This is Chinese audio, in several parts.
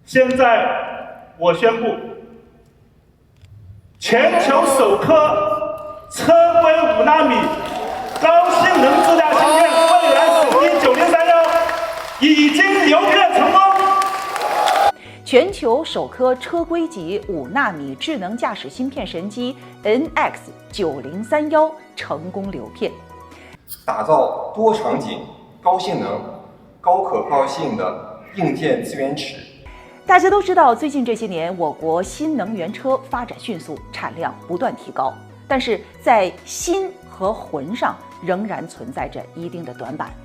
现在我宣布，全球首颗车规5纳米高性能自驾芯片蔚来手机9031已经游客成功。全球首颗车规级5纳米智能驾驶芯片神机 NX9031成功流片，打造多场景、高性能、高可靠性的硬件资源池。大家都知道，最近这些年，我国新能源车发展迅速，产量不断提高，但是在芯和魂上仍然存在着一定的短板，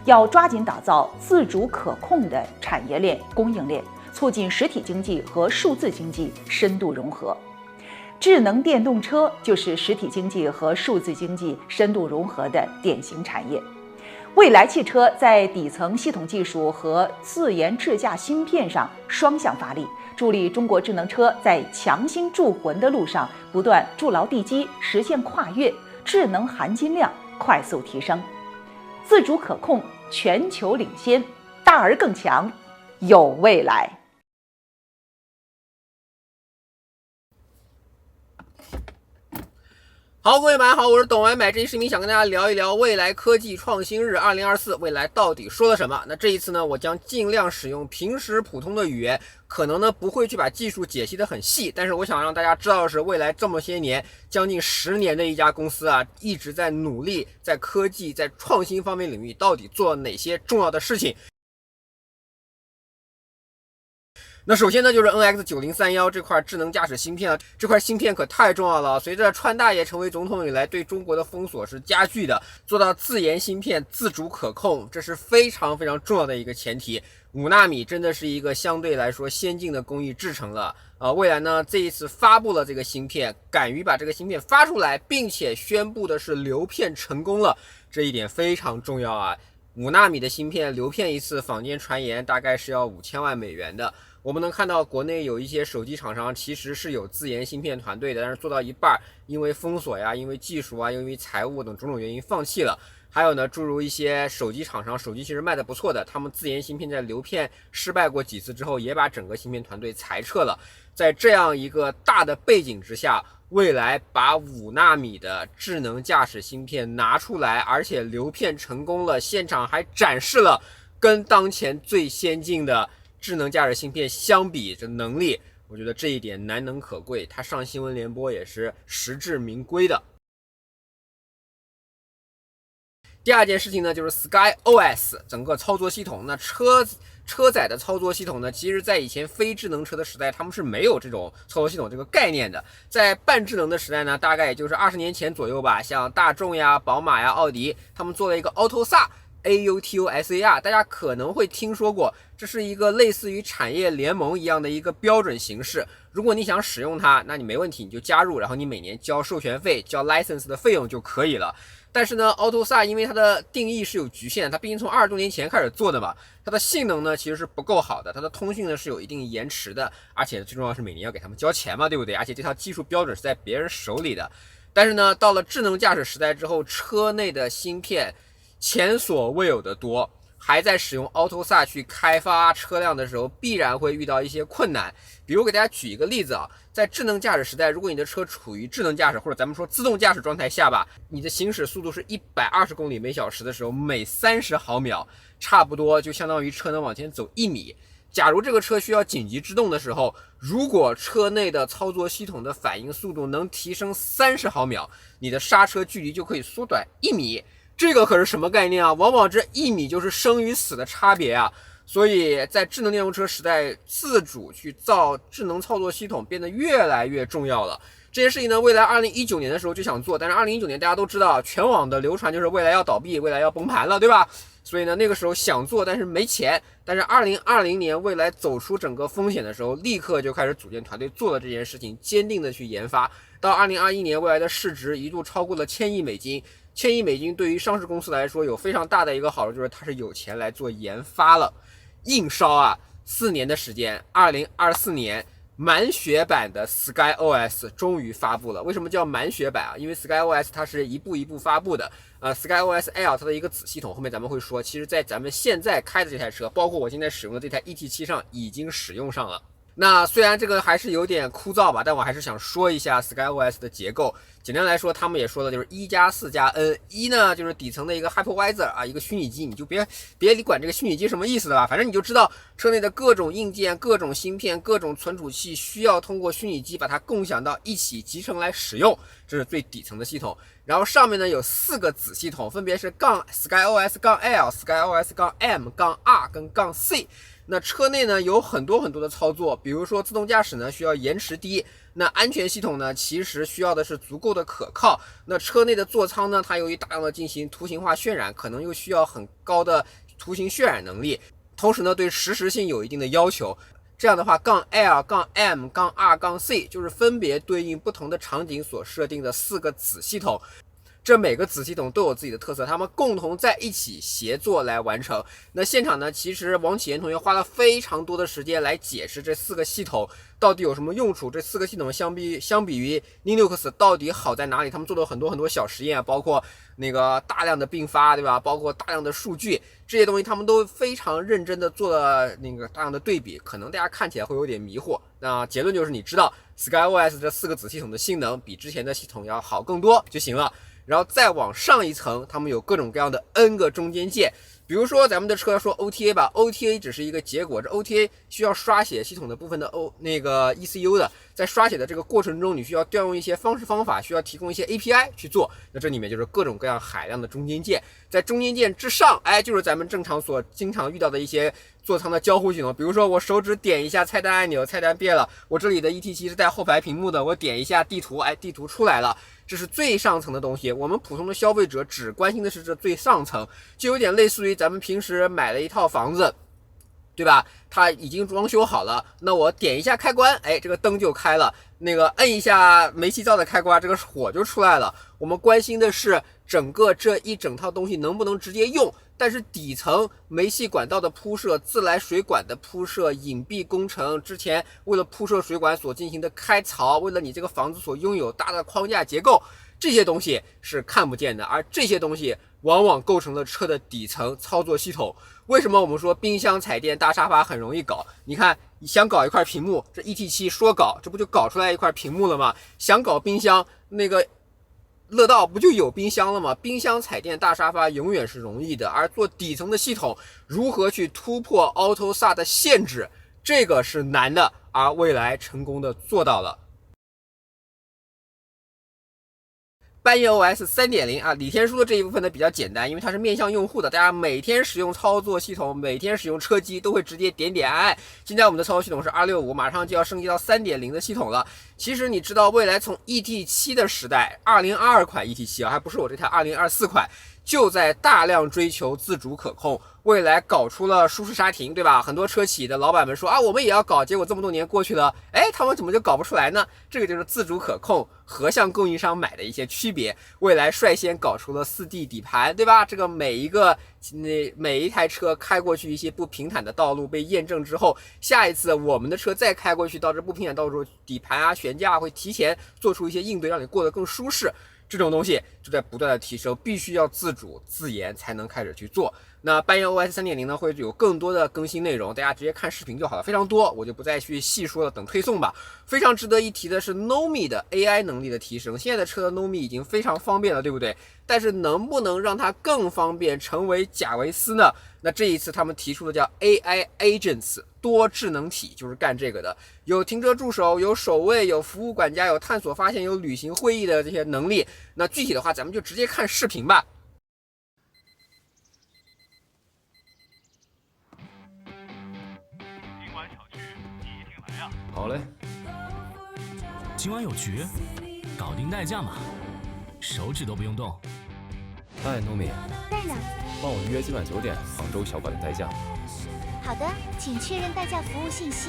要抓紧打造自主可控的产业链、供应链，促进实体经济和数字经济深度融合。智能电动车就是实体经济和数字经济深度融合的典型产业。蔚来汽车在底层系统技术和自研智驾芯片上双向发力，助力中国智能车在强芯铸魂的路上不断筑牢地基，实现跨越，智能含金量快速提升。自主可控，全球领先，大而更强，有未来。好，各位晚上好，我是懂玩买这期视频想跟大家聊一聊未来科技创新日2024，未来到底说了什么？那这一次呢，我将尽量使用平时普通的语言，可能呢不会去把技术解析得很细，但是我想让大家知道的是，未来这么些年，将近10年的一家公司啊，一直在努力在科技、在创新方面领域到底做了哪些重要的事情。那首先呢，就是 NX9031这块智能驾驶芯片啊，这块芯片可太重要了。随着川大爷成为总统以来，对中国的封锁是加剧的，做到自研芯片自主可控，这是非常非常重要的一个前提。5纳米真的是一个相对来说先进的工艺制成了。未来呢，这一次发布了这个芯片，敢于把这个芯片发出来，并且宣布的是流片成功了，这一点非常重要啊。5纳米的芯片流片一次，坊间传言大概是要5000万美元的。我们能看到国内有一些手机厂商其实是有自研芯片团队的，但是做到一半，因为封锁呀、因为技术啊、因为财务等种种原因放弃了。还有呢，诸如一些手机厂商，手机其实卖的不错的，他们自研芯片在流片失败过几次之后，也把整个芯片团队裁撤了。在这样一个大的背景之下，未来把5纳米的智能驾驶芯片拿出来，而且流片成功了，现场还展示了跟当前最先进的智能驾驶芯片相比这能力，我觉得这一点难能可贵，它上新闻联播也是实至名归的。第二件事情呢，就是 SkyOS 整个操作系统。那车载的操作系统呢，其实在以前非智能车的时代，他们是没有这种操作系统这个概念的。在半智能的时代呢，大概也就是20年前左右吧，像大众呀、宝马呀、奥迪，他们做了一个 AUTOSAR，大家可能会听说过，这是一个类似于产业联盟一样的一个标准形式。如果你想使用它，那你没问题，你就加入，然后你每年交授权费、交 license 的费用就可以了。但是呢 ，AUTOSAR 因为它的定义是有局限，它毕竟从20多年前开始做的嘛，它的性能呢其实是不够好的，它的通讯呢是有一定延迟的，而且最重要是每年要给他们交钱嘛，对不对？而且这套技术标准是在别人手里的。但是呢，到了智能驾驶时代之后，车内的芯片前所未有的多，还在使用 AUTOSAR 去开发车辆的时候，必然会遇到一些困难。比如给大家举一个例子啊，在智能驾驶时代，如果你的车处于智能驾驶或者咱们说自动驾驶状态下吧，你的行驶速度是120公里每小时的时候，每30毫秒，差不多就相当于车能往前走1米。假如这个车需要紧急制动的时候，如果车内的操作系统的反应速度能提升30毫秒，你的刹车距离就可以缩短1米。这个可是什么概念啊？往往这1米就是生与死的差别啊！所以在智能电动车时代，自主去造智能操作系统变得越来越重要了。这件事情呢，未来2019年的时候就想做，但是2019年大家都知道，全网的流传就是未来要倒闭，未来要崩盘了，对吧？所以呢，那个时候想做，但是没钱。但是2020年未来走出整个风险的时候，立刻就开始组建团队做了这件事情，坚定的去研发。到2021年，未来的市值一度超过了1000亿美金。1000亿美金对于上市公司来说有非常大的一个好处，就是它是有钱来做研发了。硬烧啊，4年的时间，2024年满血版的 SkyOS 终于发布了。为什么叫满血版啊？因为 SkyOS 它是一步一步发布的。SkyOS L 它的一个子系统，后面咱们会说，其实在咱们现在开的这台车，包括我现在使用的这台 ET7 上已经使用上了。那虽然这个还是有点枯燥吧，但我还是想说一下 SkyOS 的结构。简单来说，他们也说的就是1+4+N。一呢就是底层的一个 hypervisor 啊，一个虚拟机，你就别管这个虚拟机什么意思了吧，反正你就知道车内的各种硬件、各种芯片、各种存储器需要通过虚拟机把它共享到一起集成来使用，这是最底层的系统。然后上面呢有4个子系统，分别是-SkyOS-L、SkyOS-M-R 跟-C。那车内呢有很多的操作，比如说自动驾驶呢需要延迟低，那安全系统呢其实需要的是足够的可靠。那车内的座舱呢，它由于大量的进行图形化渲染，可能又需要很高的图形渲染能力，同时呢对实时性有一定的要求。这样的话，-L、-M、-R、-C 就是分别对应不同的场景所设定的4个子系统。这每个子系统都有自己的特色，他们共同在一起协作来完成。那现场呢，其实王启言同学花了非常多的时间来解释这4个系统到底有什么用处，这4个系统相比于 Linux 到底好在哪里？他们做了很多小实验，包括那个大量的并发，对吧？包括大量的数据，这些东西他们都非常认真的做了那个大量的对比，可能大家看起来会有点迷惑。那结论就是，你知道 SkyOS 这4个子系统的性能比之前的系统要好更多就行了。然后再往上一层，他们有各种各样的 N 个中间件。比如说咱们的车说 OTA 吧 ，OTA 只是一个结果，这 OTA 需要刷写系统的部分的那个 ECU 的，在刷写的这个过程中，你需要调用一些方式方法，需要提供一些 API 去做。那这里面就是各种各样海量的中间件，在中间件之上，就是咱们正常所经常遇到的一些座舱的交互系统，比如说我手指点一下菜单按钮，菜单变了；我这里的 ET7 是带后排屏幕的，我点一下地图，地图出来了。这是最上层的东西，我们普通的消费者只关心的是这最上层，就有点类似于咱们平时买了一套房子，对吧？它已经装修好了，那我点一下开关，这个灯就开了；那个摁一下煤气灶的开关，这个火就出来了。我们关心的是整个这一整套东西能不能直接用。但是底层煤气管道的铺设、自来水管的铺设、隐蔽工程，之前为了铺设水管所进行的开槽，为了你这个房子所拥有大的框架结构，这些东西是看不见的，而这些东西往往构成了车的底层操作系统。为什么我们说冰箱、彩电、大沙发很容易搞？你看，你想搞一块屏幕，这 ET7 说搞，这不就搞出来一块屏幕了吗？想搞冰箱，那个乐道不就有冰箱了吗？冰箱、彩电、大沙发永远是容易的，而做底层的系统，如何去突破 AutoSAR 的限制，这个是难的，而蔚来成功的做到了。半夜 OS 3.0啊，李天书的这一部分呢比较简单，因为它是面向用户的，大家每天使用操作系统，每天使用车机都会直接点点按按。现在我们的操作系统是265，马上就要升级到 3.0 的系统了。其实你知道，蔚来从 ET7 的时代，2022款 ET7 啊，还不是我这台2024款，就在大量追求自主可控。蔚来搞出了舒适刹停，对吧？很多车企的老板们说啊，我们也要搞，结果这么多年过去了，他们怎么就搞不出来呢？这个就是自主可控和向供应商买的一些区别。蔚来率先搞出了4D 底盘，对吧？这个每一台车开过去一些不平坦的道路被验证之后，下一次我们的车再开过去到这不平坦道路，底盘啊、悬架会提前做出一些应对，让你过得更舒适。这种东西就在不断的提升，必须要自主自研才能开始去做。那半夜 OS 3.0 呢，会有更多的更新内容，大家直接看视频就好了，非常多，我就不再去细说了，等推送吧。非常值得一提的是 Nomi 的 AI 能力的提升，现在的车的 Nomi 已经非常方便了，对不对？但是能不能让它更方便，成为贾维斯呢？那这一次他们提出的叫 AI Agents 多智能体，就是干这个的，有停车助手，有守卫，有服务管家，有探索发现，有旅行会议的这些能力。那具体的话，咱们就直接看视频吧。今晚小区你一定来呀！好嘞，今晚有局，搞定代驾嘛，手指都不用动。嗨，糯米，在呢。帮我预约今晚9点杭州小馆的代驾。好的，请确认代驾服务信息。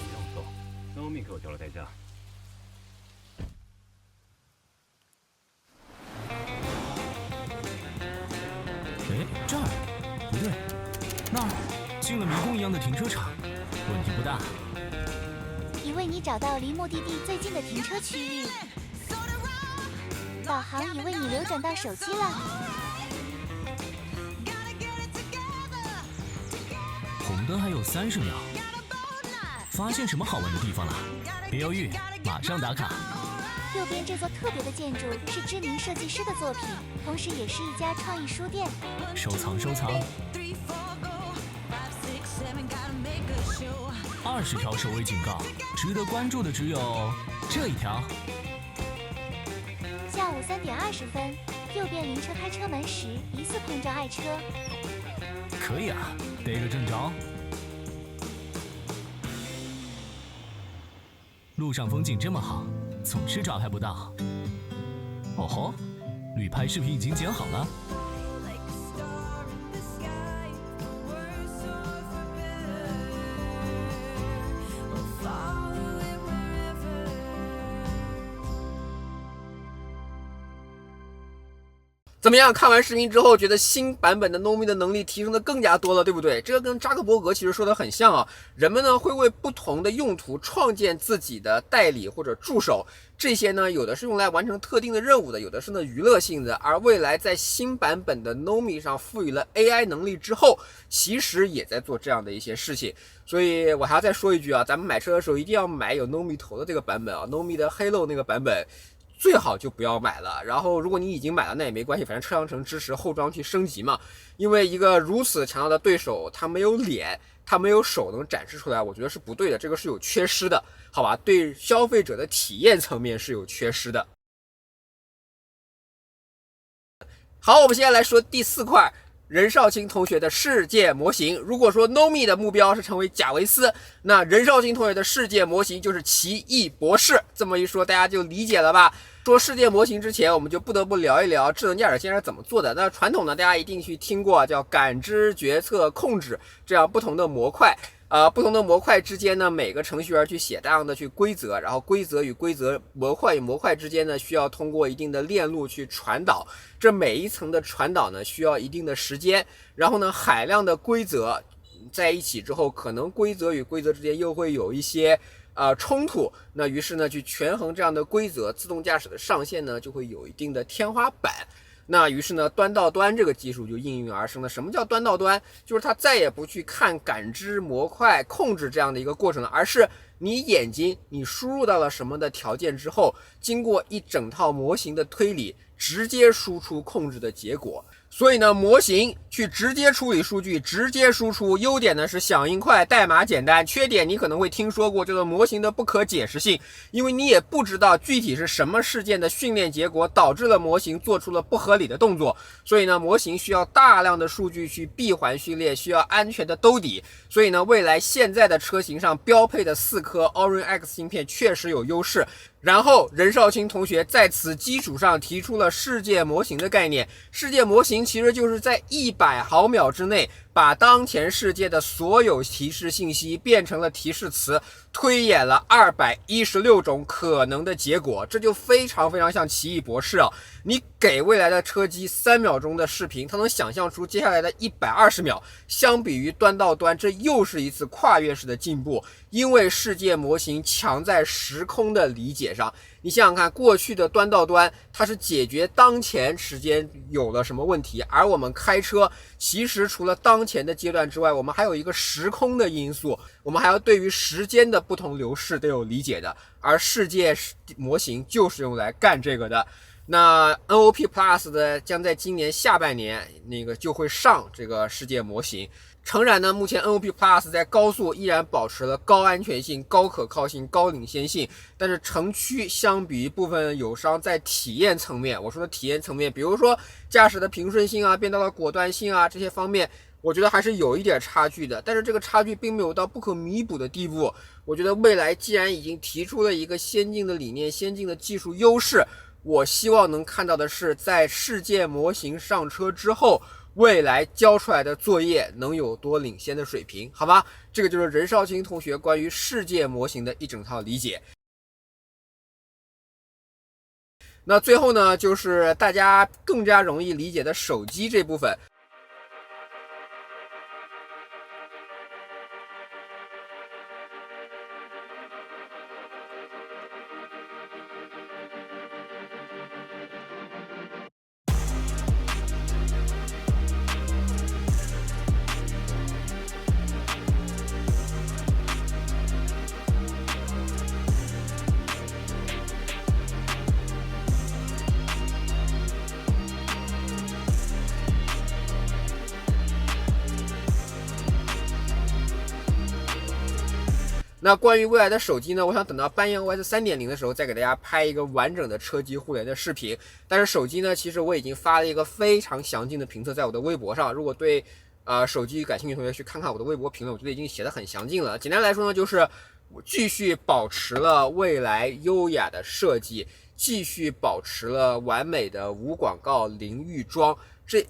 不用走，糯米给我调了代驾。这儿不对，那儿进了迷宫一样的停车场，问题不大。已为你找到离目的地最近的停车区域，导航已为你流转到手机了。红灯还有30秒，发现什么好玩的地方了？别犹豫，马上打卡。右边这座特别的建筑是知名设计师的作品，同时也是一家创意书店。收藏收藏。20条守卫警告，值得关注的只有这一条。下午3点20分，右边灵车开车门时疑似碰撞爱车。可以啊，逮个正着。路上风景这么好，总是抓拍不到。哦吼，旅拍视频已经剪好了。怎么样？看完视频之后，觉得新版本的 Nomi 的能力提升的更加多了，对不对？这个跟扎克伯格其实说的很像啊。人们呢会为不同的用途创建自己的代理或者助手，这些呢有的是用来完成特定的任务的，有的是呢娱乐性的。而未来在新版本的 Nomi 上赋予了 AI 能力之后，其实也在做这样的一些事情。所以我还要再说一句啊，咱们买车的时候一定要买有 Nomi 头的这个版本啊 ，Nomi 的 Halo 那个版本。最好就不要买了。然后，如果你已经买了，那也没关系，反正车商城支持后装去升级嘛。因为一个如此强大的对手，他没有脸，他没有手能展示出来，我觉得是不对的，这个是有缺失的，好吧？对消费者的体验层面是有缺失的。好，我们现在来说第4块。任少卿同学的世界模型，如果说 Nomi 的目标是成为贾维斯，那任少卿同学的世界模型就是奇异博士。这么一说，大家就理解了吧？说世界模型之前，我们就不得不聊一聊智能驾驶现在是怎么做的。那传统呢，大家一定去听过叫感知、决策、控制这样不同的模块。不同的模块之间呢，每个程序员去写大量的规则，然后规则与规则、模块与模块之间呢，需要通过一定的链路去传导。这每一层的传导呢，需要一定的时间。然后呢，海量的规则在一起之后，可能规则与规则之间又会有一些冲突。那于是呢，去权衡这样的规则，自动驾驶的上限呢，就会有一定的天花板。那于是呢，端到端这个技术就应运而生了。什么叫端到端？就是它再也不去看感知、模块、控制这样的一个过程了，而是你眼睛你输入到了什么的条件之后，经过一整套模型的推理，直接输出控制的结果。所以呢，模型去直接处理数据，直接输出。优点呢是响应快，代码简单。缺点你可能会听说过，叫做模型的不可解释性，因为你也不知道具体是什么事件的训练结果导致了模型做出了不合理的动作。所以呢，模型需要大量的数据去闭环训练，需要安全的兜底。所以呢，未来现在的车型上标配的4颗 Orin X 芯片确实有优势。然后任少卿同学在此基础上提出了世界模型的概念。世界模型其实就是在100毫秒之内把当前世界的所有提示信息变成了提示词，推演了216种可能的结果。这就非常非常像奇异博士啊！你给未来的车机3秒钟的视频，它能想象出接下来的120秒。相比于端到端，这又是一次跨越式的进步，因为世界模型强在时空的理解上。你想想看，过去的端到端它是解决当前时间有了什么问题，而我们开车其实除了当前的阶段之外，我们还有一个时空的因素，我们还要对于时间的不同流逝都有理解的，而世界模型就是用来干这个的。那 NOP Plus 的将在今年下半年就会上这个世界模型。诚然呢，目前 NOP Plus 在高速依然保持了高安全性、高可靠性、高领先性，但是城区相比于部分友商在体验层面，我说的体验层面，比如说驾驶的平顺性啊、变道的果断性啊这些方面，我觉得还是有一点差距的。但是这个差距并没有到不可弥补的地步。我觉得未来既然已经提出了一个先进的理念、先进的技术优势，我希望能看到的是，在世界模型上车之后，未来交出来的作业能有多领先的水平，好吧？这个就是任少卿同学关于世界模型的一整套理解。那最后呢，就是大家更加容易理解的手机这部分。那关于未来的手机呢，我想等到半夜 OS 3.0的时候再给大家拍一个完整的车机互联的视频。但是手机呢，其实我已经发了一个非常详尽的评测在我的微博上，如果对手机感兴趣的同学去看看我的微博评论，我觉得已经写得很详尽了。简单来说呢，就是我继续保持了未来优雅的设计，继续保持了完美的无广告、零预装，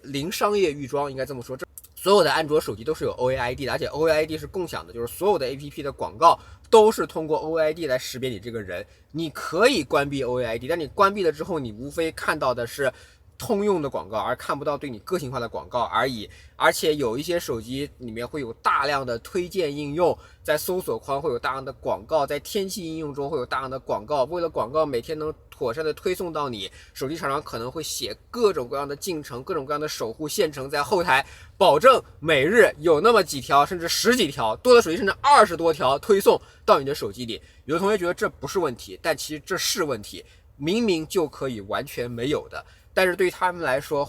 零商业预装应该这么说。所有的安卓手机都是有 OAID 的，而且 OAID 是共享的，就是所有的 APP 的广告都是通过 OAID 来识别你这个人。你可以关闭 OAID， 但你关闭了之后，你无非看到的是通用的广告，而看不到对你个性化的广告而已。而且有一些手机里面会有大量的推荐应用，在搜索框会有大量的广告，在天气应用中会有大量的广告。为了广告每天能妥善的推送到你，手机厂商可能会写各种各样的进程，各种各样的守护线程在后台，保证每日有那么几条甚至10几条，多的手机甚至20多条推送到你的手机里。有的同学觉得这不是问题，但其实这是问题，明明就可以完全没有的。但是对于他们来说，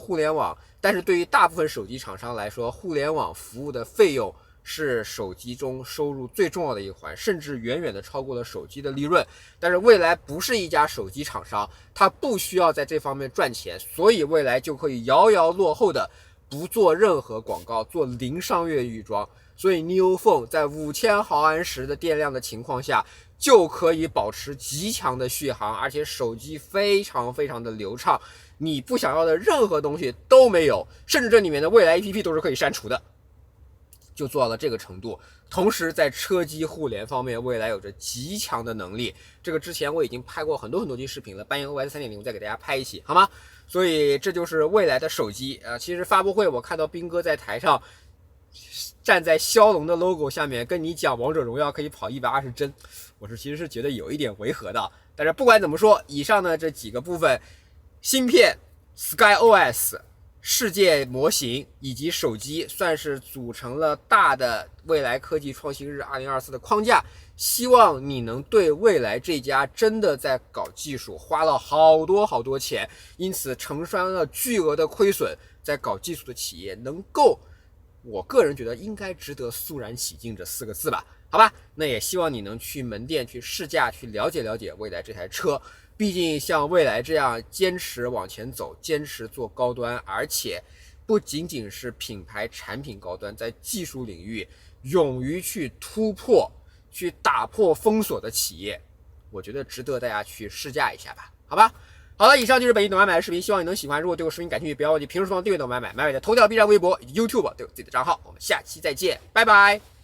但是对于大部分手机厂商来说，互联网服务的费用是手机中收入最重要的一环，甚至远远的超过了手机的利润。但是未来不是一家手机厂商，它不需要在这方面赚钱，所以未来就可以遥遥落后的不做任何广告，做零商业预装。所以 Neo Phone 在5000毫安时的电量的情况下，就可以保持极强的续航，而且手机非常非常的流畅，你不想要的任何东西都没有，甚至这里面的未来 APP 都是可以删除的，就做到了这个程度。同时在车机互联方面，未来有着极强的能力，这个之前我已经拍过很多期视频了，半夜 OS 3.0我再给大家拍一期好吗？所以这就是未来的手机其实发布会我看到斌哥在台上站在骁龙的 logo 下面跟你讲王者荣耀可以跑120帧，我其实是觉得有一点违和的。但是不管怎么说，以上的这几个部分，芯片、SkyOS、世界模型以及手机，算是组成了大的未来科技创新日2024的框架。希望你能对未来这家真的在搞技术，花了好多钱，因此承担了巨额的亏损，在搞技术的企业能够，我个人觉得应该值得肃然起敬这4个字吧，好吧？那也希望你能去门店去试驾，去了解未来这台车。毕竟像蔚来这样坚持往前走，坚持做高端，而且不仅仅是品牌产品高端，在技术领域勇于去突破、去打破封锁的企业，我觉得值得大家去试驾一下吧，好吧？好了，以上就是本期懂买买的视频，希望你能喜欢。如果对我视频感兴趣，不要忘记评论区订阅懂买买，买买的头条、B 站、微博以及 YouTube 都有自己的账号。我们下期再见，拜拜。